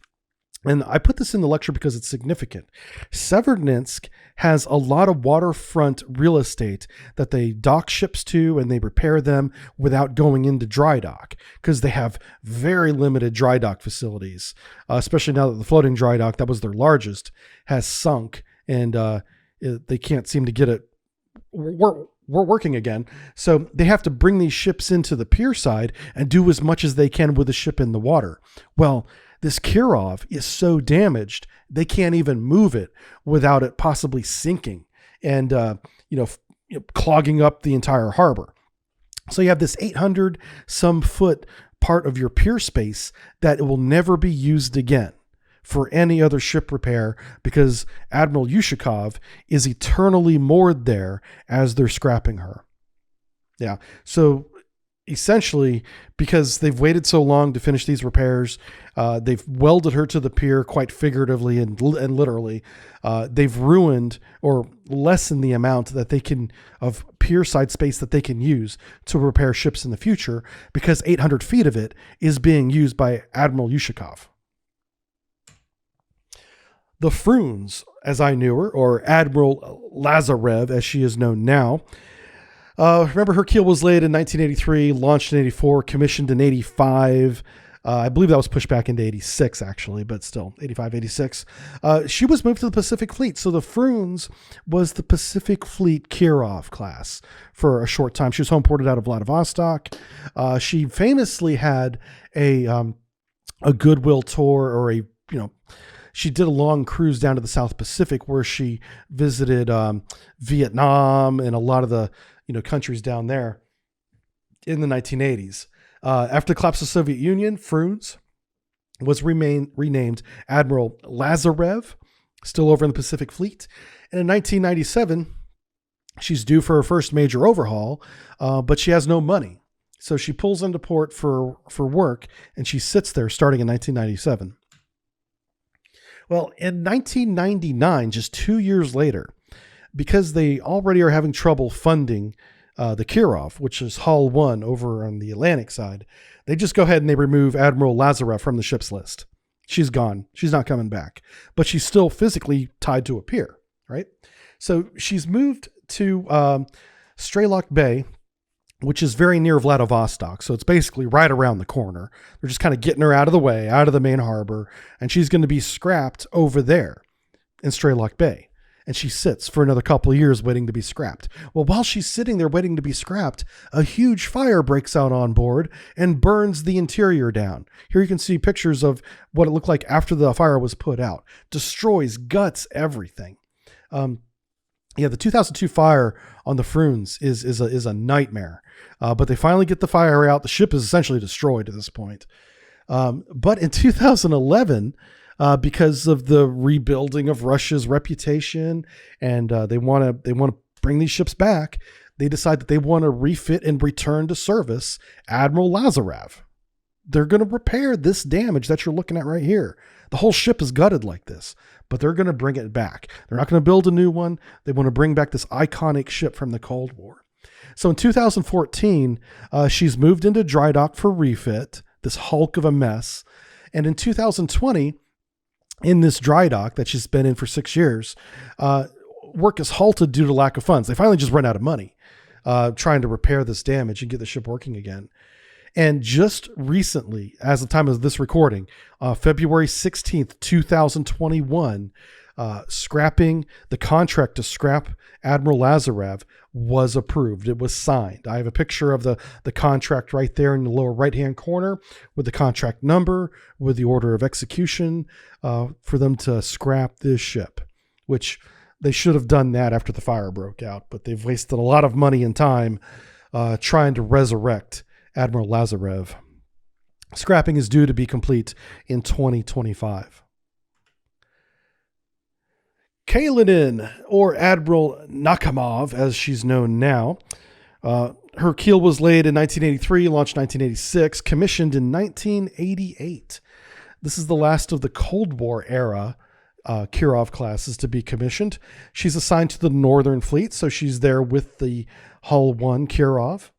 And I put this in the lecture because it's significant. Severnensk has a lot of waterfront real estate that they dock ships to, and they repair them without going into dry dock because they have very limited dry dock facilities, especially now that the floating dry dock, that was their largest, has sunk, and they can't seem to get it working again. So they have to bring these ships into the pier side and do as much as they can with the ship in the water. Well, this Kirov is so damaged, they can't even move it without it possibly sinking and, clogging up the entire harbor. So you have this 800 some foot part of your pier space that it will never be used again for any other ship repair, because Admiral Ushakov is eternally moored there as they're scrapping her. Yeah. So essentially, because they've waited so long to finish these repairs, they've welded her to the pier quite figuratively and literally. They've ruined or lessened the amount that they can of pier side space that they can use to repair ships in the future, because 800 feet of it is being used by Admiral Ushakov. The Frunze, as I knew her, or Admiral Lazarev, as she is known now. Remember, her keel was laid in 1983, launched in 84, commissioned in 85. I believe that was pushed back into 86, actually, but still, 85, 86. She was moved to the Pacific Fleet. So the Frunze was the Pacific Fleet Kirov-class for a short time. She was home ported out of Vladivostok. She famously had a goodwill tour, or she did a long cruise down to the South Pacific where she visited Vietnam and a lot of the countries down there in the 1980s. After the collapse of the Soviet Union, Frunze was renamed Admiral Lazarev, still over in the Pacific Fleet. And in 1997, she's due for her first major overhaul, but she has no money. So she pulls into port for work, and she sits there starting in 1997. Well, in 1999, just 2 years later, because they already are having trouble funding the Kirov, which is Hull 1 over on the Atlantic side, they just go ahead and they remove Admiral Lazarev from the ship's list. She's gone. She's not coming back. But she's still physically tied to a pier, right? So she's moved to Strelok Bay, which is very near Vladivostok. So it's basically right around the corner. They're just kind of getting her out of the way, out of the main harbor, and she's going to be scrapped over there in Strelok Bay. And she sits for another couple of years waiting to be scrapped. Well, while she's sitting there waiting to be scrapped, a huge fire breaks out on board and burns the interior down. Here you can see pictures of what it looked like after the fire was put out. Destroys, guts, everything. The 2002 fire on the Frunze is a nightmare. But they finally get the fire out. The ship is essentially destroyed at this point. But in 2011, because of the rebuilding of Russia's reputation, and they want to bring these ships back, they decide that they want to refit and return to service Admiral Lazarev. They're going to repair this damage that you're looking at right here. The whole ship is gutted like this, but they're going to bring it back. They're not going to build a new one. They want to bring back this iconic ship from the Cold War. So in 2014, she's moved into dry dock for refit, this hulk of a mess. And in 2020, in this dry dock that she's been in for 6 years, work is halted due to lack of funds. They finally just run out of money trying to repair this damage and get the ship working again. And just recently, as the time of this recording, February 16th, 2021, scrapping the contract to scrap Admiral Lazarev was approved. It was signed. I have a picture of the contract right there in the lower right-hand corner with the contract number, with the order of execution for them to scrap this ship, which they should have done that after the fire broke out, but they've wasted a lot of money and time trying to resurrect Admiral Lazarev. Scrapping is due to be complete in 2025. Kalinin, or Admiral Nakhimov, as she's known now. Her keel was laid in 1983, launched 1986, commissioned in 1988. This is the last of the Cold War era Kirov classes to be commissioned. She's assigned to the Northern Fleet, so she's there with the Hull 1 Kirov.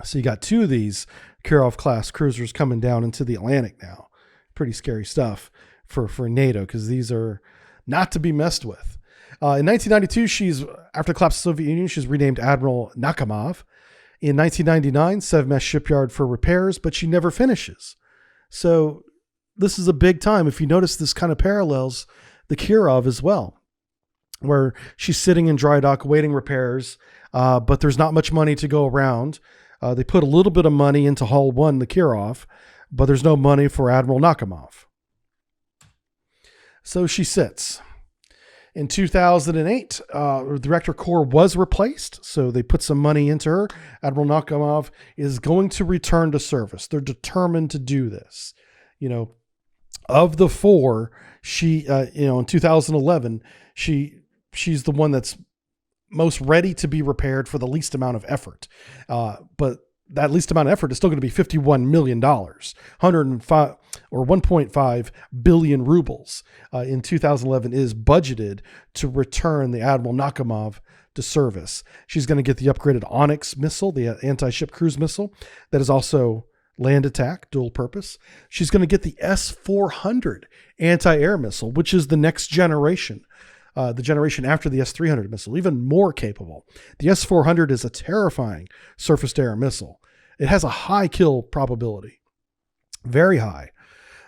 So you got two of these Kirov-class cruisers coming down into the Atlantic now. Pretty scary stuff for NATO, because these are not to be messed with. In 1992, after the collapse of the Soviet Union, she's renamed Admiral Nakhimov. In 1999, Sevmest shipyard for repairs, but she never finishes. So this is a big time. If you notice, this kind of parallels the Kirov as well, where she's sitting in dry dock waiting repairs, but there's not much money to go around. They put a little bit of money into Hull 1, the Kirov, but there's no money for Admiral Nakhimov. So she sits. In 2008, the reactor core was replaced, so they put some money into her. Admiral Nakhimov is going to return to service. They're determined to do this. Of the four, she, in 2011, she's the one that's most ready to be repaired for the least amount of effort. But that least amount of effort is still going to be $51 million, 105 or 1.5 billion rubles in 2011 is budgeted to return the Admiral Nakhimov to service. She's going to get the upgraded Oniks missile, the anti-ship cruise missile that is also land attack, dual purpose. She's going to get the S-400 anti-air missile, which is the next generation. The generation after the S-300 missile, even more capable. The S-400 is a terrifying surface-to-air missile. It has a high kill probability, very high.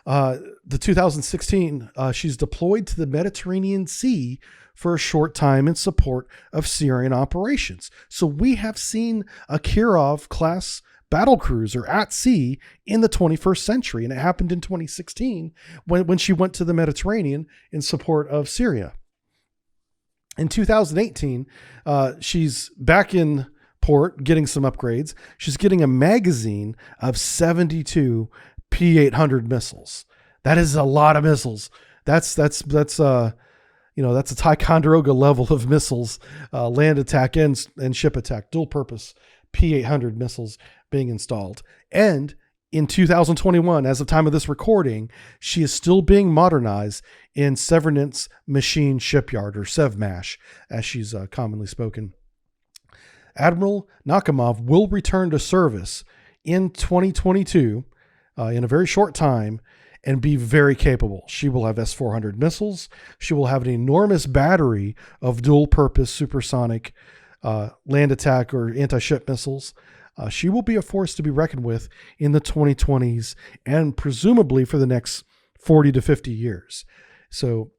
The 2016, she's deployed to the Mediterranean Sea for a short time in support of Syrian operations. So we have seen a Kirov-class battlecruiser at sea in the 21st century, and it happened in 2016 when she went to the Mediterranean in support of Syria. In 2018, she's back in port getting some upgrades. She's getting a magazine of 72 P-800 missiles. That is a lot of missiles. That's a Ticonderoga level of missiles, land attack and ship attack, dual purpose P-800 missiles being installed. And in 2021, as of time of this recording, she is still being modernized in Severnance Machine Shipyard, or SEVMASH, as she's commonly spoken. Admiral Nakhimov will return to service in 2022, in a very short time, and be very capable. She will have S-400 missiles. She will have an enormous battery of dual-purpose supersonic land attack or anti-ship missiles. She will be a force to be reckoned with in the 2020s and presumably for the next 40 to 50 years. So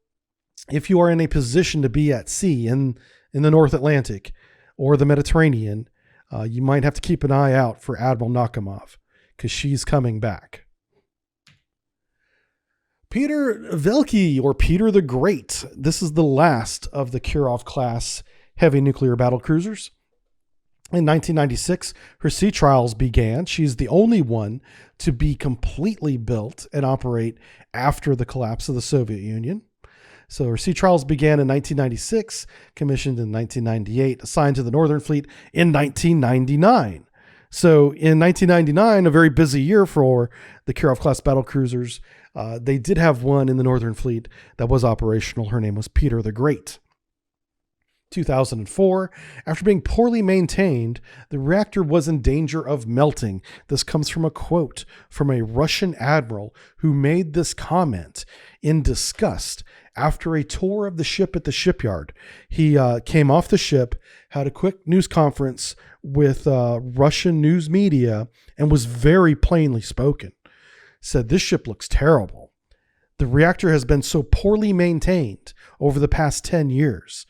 if you are in a position to be at sea in the North Atlantic or the Mediterranean, you might have to keep an eye out for Admiral Nakhimov because she's coming back. Peter Veliki, or Peter the Great. This is the last of the Kirov-class heavy nuclear battlecruisers. In 1996, her sea trials began. She's the only one to be completely built and operate after the collapse of the Soviet Union. So her sea trials began in 1996, commissioned in 1998, assigned to the Northern Fleet in 1999. So in 1999, a very busy year for the Kirov-class battlecruisers. They did have one in the Northern Fleet that was operational. Her name was Peter the Great. 2004, after being poorly maintained, the reactor was in danger of melting. This comes from a quote from a Russian admiral who made this comment in disgust after a tour of the ship at the shipyard. He came off the ship, had a quick news conference with Russian news media, and was very plainly spoken. Said, "This ship looks terrible. The reactor has been so poorly maintained over the past 10 years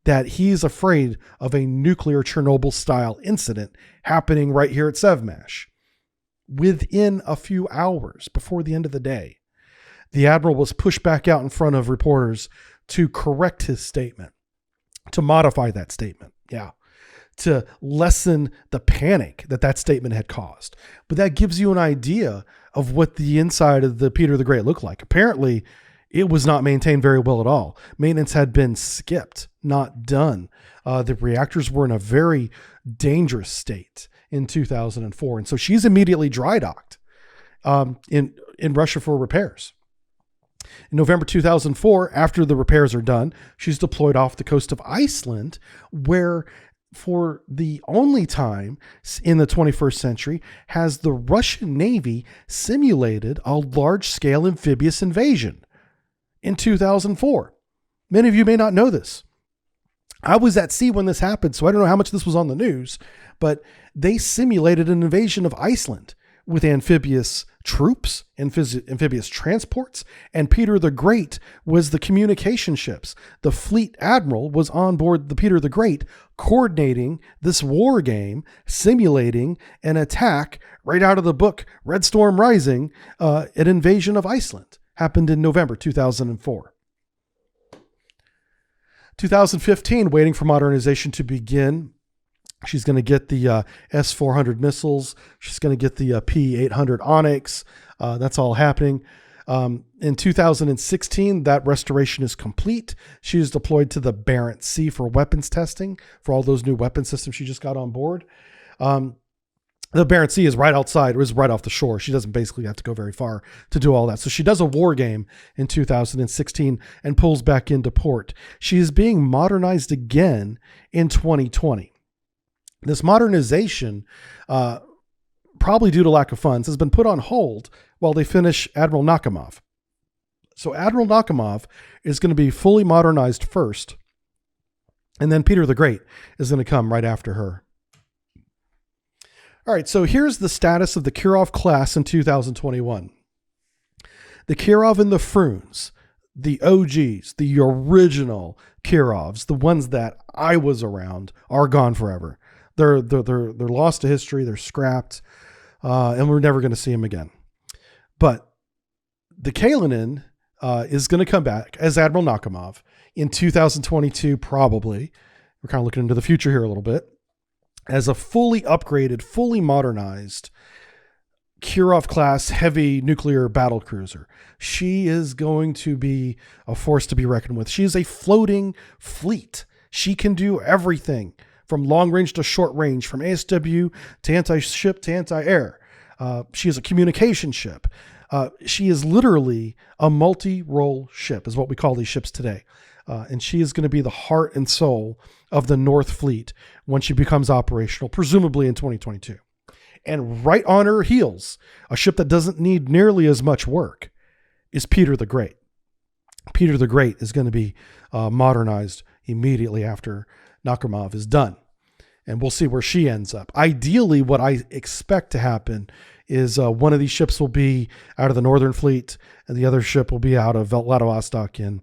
that he's afraid of a nuclear Chernobyl-style incident happening right here at SEVMASH within a few hours before the end of the day." The admiral was pushed back out in front of reporters to correct his statement, to modify that statement, to lessen the panic that statement had caused. But that gives you an idea of what the inside of the Peter the Great looked like. Apparently, it was not maintained very well at all. Maintenance had been skipped, not done. The reactors were in a very dangerous state in 2004. And so she's immediately dry docked in Russia for repairs. In November 2004, after the repairs are done, she's deployed off the coast of Iceland, where for the only time in the 21st century has the Russian Navy simulated a large-scale amphibious invasion. In 2004. Many of you may not know this. I was at sea when this happened, so I don't know how much this was on the news, but they simulated an invasion of Iceland with amphibious troops, amphibious transports, and Peter the Great was the communication ships. The fleet admiral was on board the Peter the Great, coordinating this war game, simulating an attack right out of the book Red Storm Rising, an invasion of Iceland. Happened in November 2004. 2015, waiting for modernization to begin. She's going to get the S-400 missiles. She's going to get the P-800 Oniks. That's all happening. In 2016, that restoration is complete. She is deployed to the Barents Sea for weapons testing for all those new weapon systems she just got on board. The Barents Sea is right outside, or is right off the shore. She doesn't basically have to go very far to do all that. So she does a war game in 2016 and pulls back into port. She is being modernized again in 2020. This modernization, probably due to lack of funds, has been put on hold while they finish Admiral Nakhimov. So Admiral Nakhimov is going to be fully modernized first, and then Peter the Great is going to come right after her. All right, so here's the status of the Kirov-class in 2021. The Kirov and the Frunze, the OGs, the original Kirovs, the ones that I was around, are gone forever. They're lost to history. They're scrapped, and we're never going to see them again. But the Kalinin is going to come back as Admiral Nakhimov in 2022, probably. We're kind of looking into the future here a little bit, as a fully upgraded, fully modernized Kirov-class heavy nuclear battlecruiser. She is going to be a force to be reckoned with. She is a floating fleet. She can do everything from long range to short range, from ASW to anti-ship to anti-air. She is a communication ship. She is literally a multi-role ship, is what we call these ships today. And she is going to be the heart and soul of the North Fleet when she becomes operational, presumably in 2022. And right on her heels, a ship that doesn't need nearly as much work, is Peter the Great. Peter the Great is going to be modernized immediately after Nakhimov is done. And we'll see where she ends up. Ideally, what I expect to happen is one of these ships will be out of the Northern Fleet, and the other ship will be out of Vladivostok in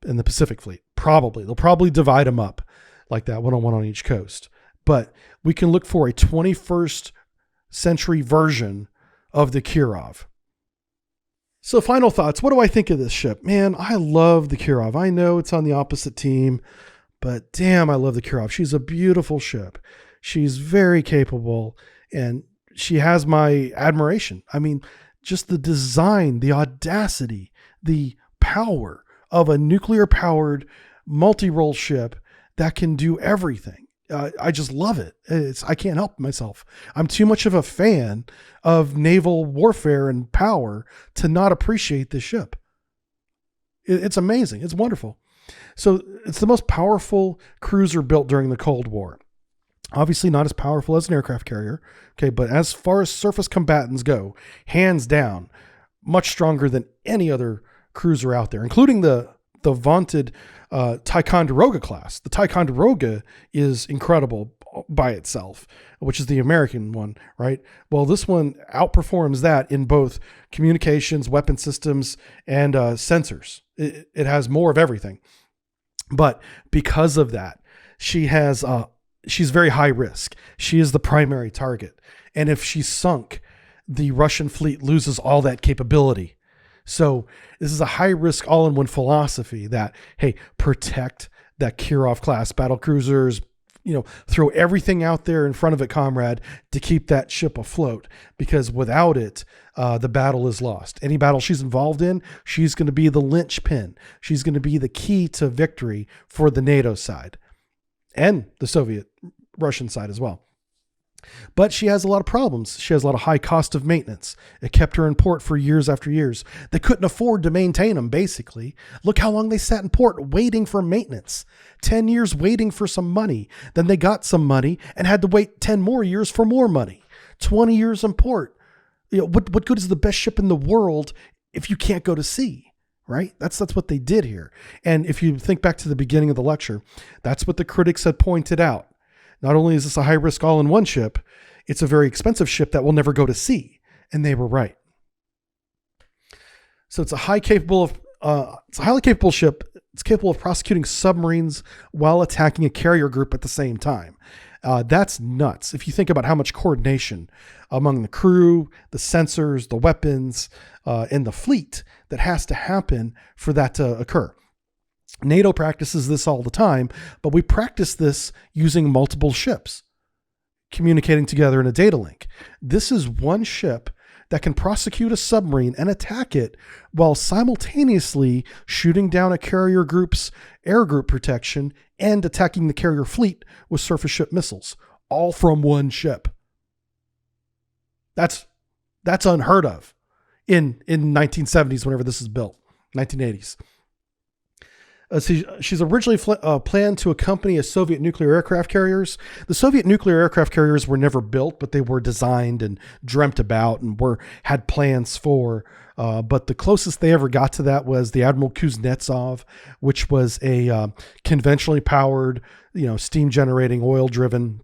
the Pacific Fleet. Probably. They'll probably divide them up like that, one on each coast. But we can look for a 21st century version of the Kirov. So final thoughts. What do I think of this ship? Man, I love the Kirov. I know it's on the opposite team, but damn, I love the Kirov. She's a beautiful ship. She's very capable, and she has my admiration. I mean, just the design, the audacity, the power of a nuclear-powered multi-role ship that can do everything. I just love it. I can't help myself. I'm too much of a fan of naval warfare and power to not appreciate this ship. It's amazing. It's wonderful. So it's the most powerful cruiser built during the Cold War. Obviously not as powerful as an aircraft carrier, okay, but as far as surface combatants go, hands down, much stronger than any other cruiser out there, including the vaunted Ticonderoga class. The Ticonderoga is incredible by itself, which is the American one, right? Well, this one outperforms that in both communications, weapon systems, and sensors. It has more of everything. But because of that, she's very high risk. She is the primary target. And if she's sunk, the Russian fleet loses all that capability. So this is a high risk all-in-one philosophy that, hey, protect that Kirov-class battlecruisers, throw everything out there in front of it, comrade, to keep that ship afloat, because without it, the battle is lost. Any battle she's involved in, she's going to be the linchpin. She's going to be the key to victory for the NATO side and the Soviet Russian side as well. But she has a lot of problems. She has a lot of high cost of maintenance. It kept her in port for years after years. They couldn't afford to maintain them, basically. Look how long they sat in port waiting for maintenance. 10 years waiting for some money. Then they got some money and had to wait 10 more years for more money. 20 years in port. What good is the best ship in the world if you can't go to sea? Right? That's what they did here. And if you think back to the beginning of the lecture, that's what the critics had pointed out. Not only is this a high-risk all-in-one ship, it's a very expensive ship that will never go to sea. And they were right. So it's a highly capable ship. It's capable of prosecuting submarines while attacking a carrier group at the same time. That's nuts. If you think about how much coordination among the crew, the sensors, the weapons, and the fleet that has to happen for that to occur. NATO practices this all the time, but we practice this using multiple ships communicating together in a data link. This is one ship that can prosecute a submarine and attack it while simultaneously shooting down a carrier group's air group protection and attacking the carrier fleet with surface ship missiles, all from one ship. That's unheard of in 1970s, whenever this is built, 1980s. She's originally planned to accompany a Soviet nuclear aircraft carriers. The Soviet nuclear aircraft carriers were never built, but they were designed and dreamt about and had plans for. But the closest they ever got to that was the Admiral Kuznetsov, which was a conventionally powered, steam generating, oil driven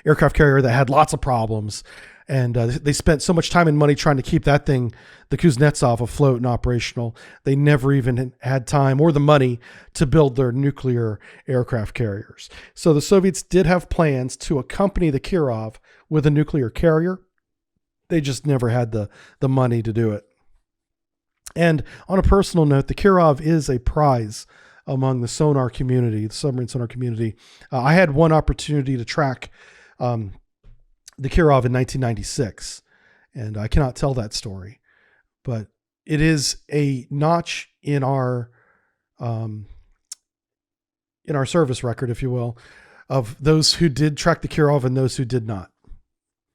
aircraft carrier that had lots of problems. And they spent so much time and money trying to keep that thing, the Kuznetsov, afloat and operational. They never even had time or the money to build their nuclear aircraft carriers. So the Soviets did have plans to accompany the Kirov with a nuclear carrier. They just never had the money to do it. And on a personal note, the Kirov is a prize among the sonar community, the submarine sonar community. I had one opportunity to track the Kirov in 1996, and I cannot tell that story, but it is a notch in our service record, if you will, of those who did track the Kirov and those who did not.